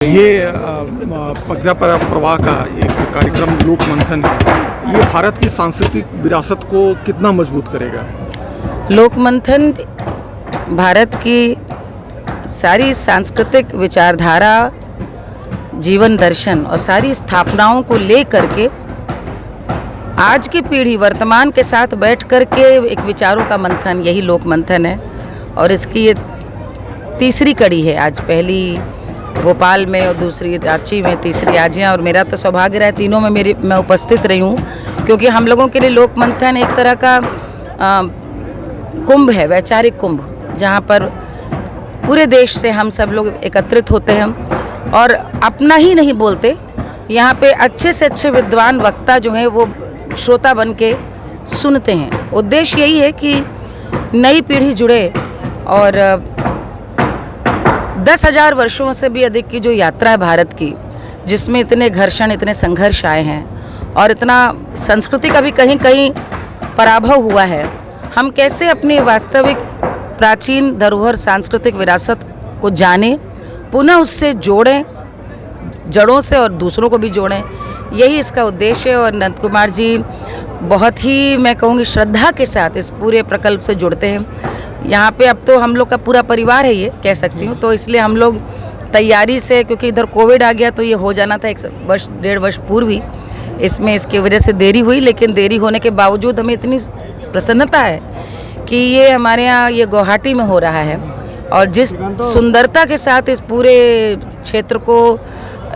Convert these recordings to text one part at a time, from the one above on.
ये प्रज्ञा प्रवाह का एक कार्यक्रम लोक मंथन है। ये भारत की सांस्कृतिक विरासत को कितना मजबूत करेगा? लोक मंथन भारत की सारी सांस्कृतिक विचारधारा, जीवन दर्शन और सारी स्थापनाओं को ले करके आज की पीढ़ी वर्तमान के साथ बैठ कर के एक विचारों का मंथन, यही लोक मंथन है। और इसकी ये तीसरी कड़ी है। आज पहली भोपाल में और दूसरी रांची में, तीसरी आज यहाँ। और मेरा तो सौभाग्य रहा तीनों में मैं उपस्थित रही हूँ, क्योंकि हम लोगों के लिए लोक मंथन एक तरह का कुंभ है, वैचारिक कुंभ, जहाँ पर पूरे देश से हम सब लोग एकत्रित होते हैं और अपना ही नहीं बोलते। यहाँ पे अच्छे से अच्छे विद्वान वक्ता जो हैं वो श्रोता बन के सुनते हैं। उद्देश्य यही है कि नई पीढ़ी जुड़े और 10,000 वर्षों से भी अधिक की जो यात्रा है भारत की, जिसमें इतने घर्षण, इतने संघर्ष आए हैं और इतना संस्कृति का भी कहीं कहीं पराभव हुआ है, हम कैसे अपनी वास्तविक प्राचीन धरोहर, सांस्कृतिक विरासत को जानें, पुनः उससे जोड़ें, जड़ों से, और दूसरों को भी जोड़ें, यही इसका उद्देश्य है। और नंद कुमार जी बहुत ही, मैं कहूँगी, श्रद्धा के साथ इस पूरे प्रकल्प से जुड़ते हैं। यहाँ पे अब तो हम लोग का पूरा परिवार है, ये कह सकती हूँ, तो इसलिए हम लोग तैयारी से, क्योंकि इधर कोविड आ गया तो ये हो जाना था 1 वर्ष 1.5 वर्ष पूर्व ही, इसमें इसकी वजह से देरी हुई। लेकिन देरी होने के बावजूद हमें इतनी प्रसन्नता है कि ये हमारे यहाँ ये गुवाहाटी में हो रहा है और जिस सुंदरता के साथ इस पूरे क्षेत्र को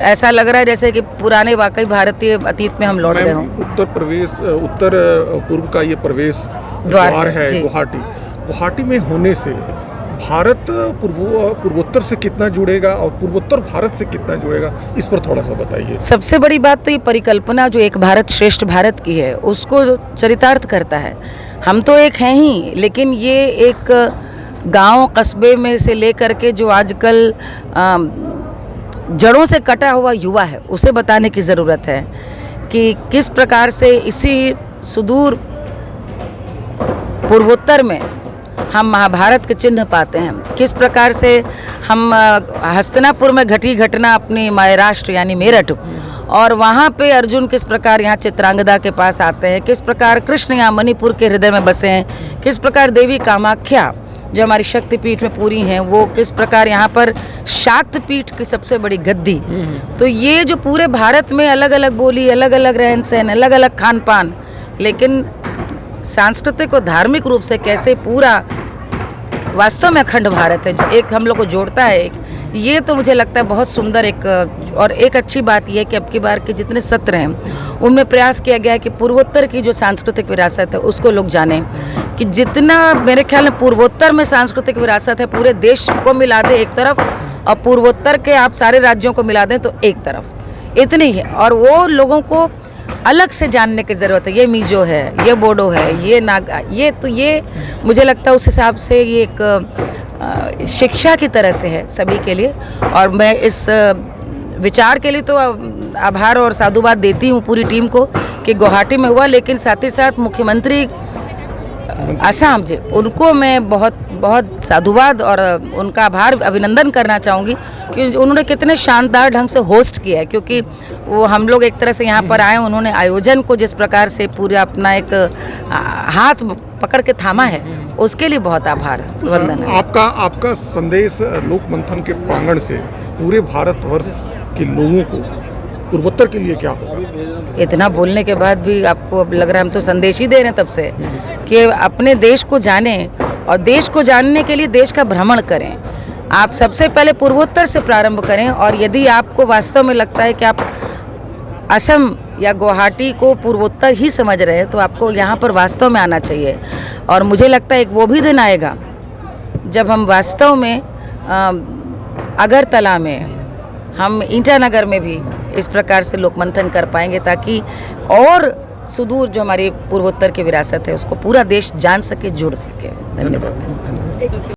ऐसा लग रहा है जैसे कि पुराने वाकई भारतीय अतीत में हम लौट गए हों। उत्तर पूर्व का ये प्रवेश द्वार है गुवाहाटी में होने से भारत पूर्वोत्तर से कितना जुड़ेगा और पूर्वोत्तर भारत से कितना जुड़ेगा, इस पर थोड़ा सा बताइए। सबसे बड़ी बात तो ये परिकल्पना जो एक भारत श्रेष्ठ भारत की है उसको चरितार्थ करता है। हम तो एक हैं ही, लेकिन ये एक गांव कस्बे में से लेकर के जो आजकल जड़ों से कटा हुआ युवा है, उसे बताने की ज़रूरत है कि किस प्रकार से इसी सुदूर पूर्वोत्तर में हम महाभारत के चिन्ह पाते हैं, किस प्रकार से हम हस्तिनापुर में घटी घटना अपनी महाराष्ट्र यानी मेरठ, और वहाँ पे अर्जुन किस प्रकार यहाँ चित्रांगदा के पास आते हैं, किस प्रकार कृष्ण यहाँ मणिपुर के हृदय में बसे हैं, किस प्रकार देवी कामाख्या जो हमारी शक्तिपीठ में पूरी हैं वो किस प्रकार यहाँ पर शाक्तपीठ की सबसे बड़ी गद्दी। तो ये जो पूरे भारत में अलग अलग बोली, अलग अलग रहन सहन, अलग अलग खान पान, लेकिन सांस्कृतिक और धार्मिक रूप से कैसे पूरा वास्तव में अखंड भारत है, जो एक हम लोग को जोड़ता है, ये तो मुझे लगता है बहुत सुंदर एक। और एक अच्छी बात यह है कि अब की बार के जितने सत्र हैं उनमें प्रयास किया गया है कि पूर्वोत्तर की जो सांस्कृतिक विरासत है उसको लोग जानें, कि जितना मेरे ख्याल में पूर्वोत्तर में सांस्कृतिक विरासत है पूरे देश को मिला दे एक तरफ, और पूर्वोत्तर के आप सारे राज्यों को मिला दें तो एक तरफ, इतनी है। और वो लोगों को अलग से जानने की ज़रूरत है। ये मिजो है, ये बोडो है, ये नागा, ये मुझे लगता है उस हिसाब से ये एक शिक्षा की तरह से है सभी के लिए। और मैं इस विचार के लिए तो आभार और साधुवाद देती हूँ पूरी टीम को कि गुवाहाटी में हुआ, लेकिन साथ ही साथ मुख्यमंत्री असम जी, उनको मैं बहुत बहुत साधुवाद और उनका आभार, अभिनंदन करना चाहूँगी कि उन्होंने कितने शानदार ढंग से होस्ट किया है, क्योंकि वो हम लोग एक तरह से यहाँ पर आए, उन्होंने आयोजन को जिस प्रकार से पूरा अपना एक हाथ पकड़ के थामा है, उसके लिए बहुत आभार, वंदन है। आपका संदेश लोक मंथन के प्रांगण से पूरे भारतवर्ष के लोगों को पूर्वोत्तर के लिए क्या होगा? इतना बोलने के बाद भी आपको अब लग रहा है हम तो संदेश ही दे रहे हैं तब से कि अपने देश को जानें, और देश को जानने के लिए देश का भ्रमण करें। आप सबसे पहले पूर्वोत्तर से प्रारंभ करें, और यदि आपको वास्तव में लगता है कि आप असम या गुवाहाटी को पूर्वोत्तर ही समझ रहे हैं तो आपको यहाँ पर वास्तव में आना चाहिए। और मुझे लगता है एक वो भी दिन आएगा जब हम वास्तव में अगरतला में, हम ईटानगर में भी इस प्रकार से लोक मंथन कर पाएंगे, ताकि और सुदूर जो हमारी पूर्वोत्तर की विरासत है उसको पूरा देश जान सके, जुड़ सके। धन्यवाद।